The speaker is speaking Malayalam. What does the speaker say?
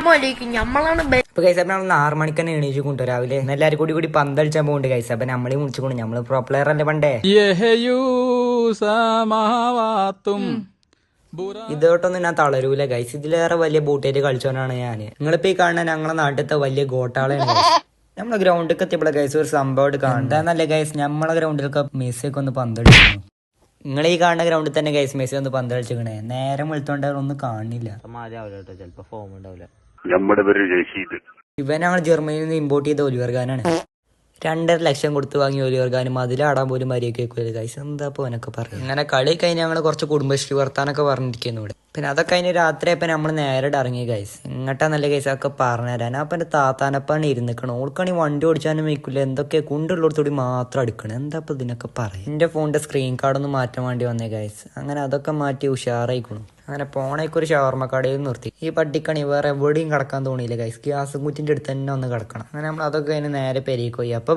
ഇപ്പൊ കൈസ് അപ്പൊ നമ്മൾ 6 മണിക്ക് തന്നെ എണീച്ചു കൊണ്ടു രാവിലെ എല്ലാവരും കൂടി പന്തളിച്ചാൻ പോകുന്നുണ്ട് കൈസ്. അപ്പൊ നമ്മളെ വിളിച്ചുകൊണ്ട് നമ്മള് പ്രോ പ്ലെയർ അല്ലേ പണ്ടേ. ഇതോട്ടൊന്നും ഞാൻ തളരൂല ഗൈസ്. ഇതിലേറെ വലിയ ബൂട്ടേറ്റ് കളിച്ചോനാണ് ഞാൻ. നിങ്ങളിപ്പോ ഈ കാണുന്ന ഞങ്ങളെ നാട്ടിലത്തെ വലിയ ഗോട്ടാളാണ് ഗൈസ്. നമ്മളെ ഗ്രൗണ്ടിൽ എത്തിയപ്പോഴെ ഗൈസ് ഒരു സംഭവം കാണുന്നല്ലേ ഗൈസ്. നമ്മളെ ഗ്രൗണ്ടിലൊക്കെ മെസ്സിയൊക്കെ ഒന്ന് പന്തളിക്കുന്നു. നിങ്ങൾ ഈ കാണുന്ന ഗ്രൗണ്ടിൽ തന്നെ ഗൈസ് മെസ്സി ഒന്ന് പന്തളിച്ചിക്കണേ. നേരം വെളുത്തോണ്ട് ഒന്നും കാണില്ല. ചിലപ്പോ ഫോം ഉണ്ടാവില്ല. ഇവൻ ഞങ്ങൾ ജർമ്മനിയിൽ നിന്ന് ഇമ്പോർട്ട് ചെയ്ത ഒലിവർ ഖാനാണ്. 2.5 ലക്ഷം കൊടുത്ത് വാങ്ങി ഒലിവർ ഖാനും അതിലാടാൻ പോലും മര്യാദ കേൾക്കില്ല ഗൈസ്. എന്താ ഇപ്പൊ അവനൊക്കെ പറയും. അങ്ങനെ കളി കഴിഞ്ഞ് ഞങ്ങൾ കുറച്ച് കുടുംബശ്രീ വർത്താനൊക്കെ പറഞ്ഞിരിക്കുന്നു ഇവിടെ. പിന്നെ അതൊക്കെ കഴിഞ്ഞ് രാത്രി ആയപ്പോ നമ്മൾ നേരെ ഇറങ്ങി ഗൈസ്. എങ്ങട്ടാ നല്ല ഗൈസ് ഒക്കെ പറഞ്ഞുതരാൻ. അപ്പൊ എന്റെ താത്താനപ്പാണ് ഇരുന്നിക്കണം. ഓൾക്കാണി വണ്ടി ഓടിച്ചാനും വയ്ക്കില്ല. എന്തൊക്കെ കുണ്ടുള്ളടത്തോടി മാത്രം അടുക്കണം. എന്താ ഇപ്പൊ ഇതിനൊക്കെ പറയും. എന്റെ ഫോണിന്റെ സ്ക്രീൻ കാർഡൊന്നും മാറ്റാൻ വേണ്ടി വന്നേ ഗൈസ്. അങ്ങനെ അതൊക്കെ മാറ്റി ഉഷാറായിക്കണു. അങ്ങനെ പോണേക്ക് ഒരു ഷവർമ്മ കടയിൽ നിർത്തി. ഈ പട്ടിക്കണി വേറെ എവിടെയും കിടക്കാൻ തോന്നിയില്ല ഗൈസ്. ഗ്യാസ് കുറ്റിന്റെ അടുത്ത് തന്നെ ഒന്ന് കിടക്കണം. അങ്ങനെ നമ്മൾ അതൊക്കെ കഴിഞ്ഞ് നേരെ പെരീക്ക് പോയി. അപ്പൊ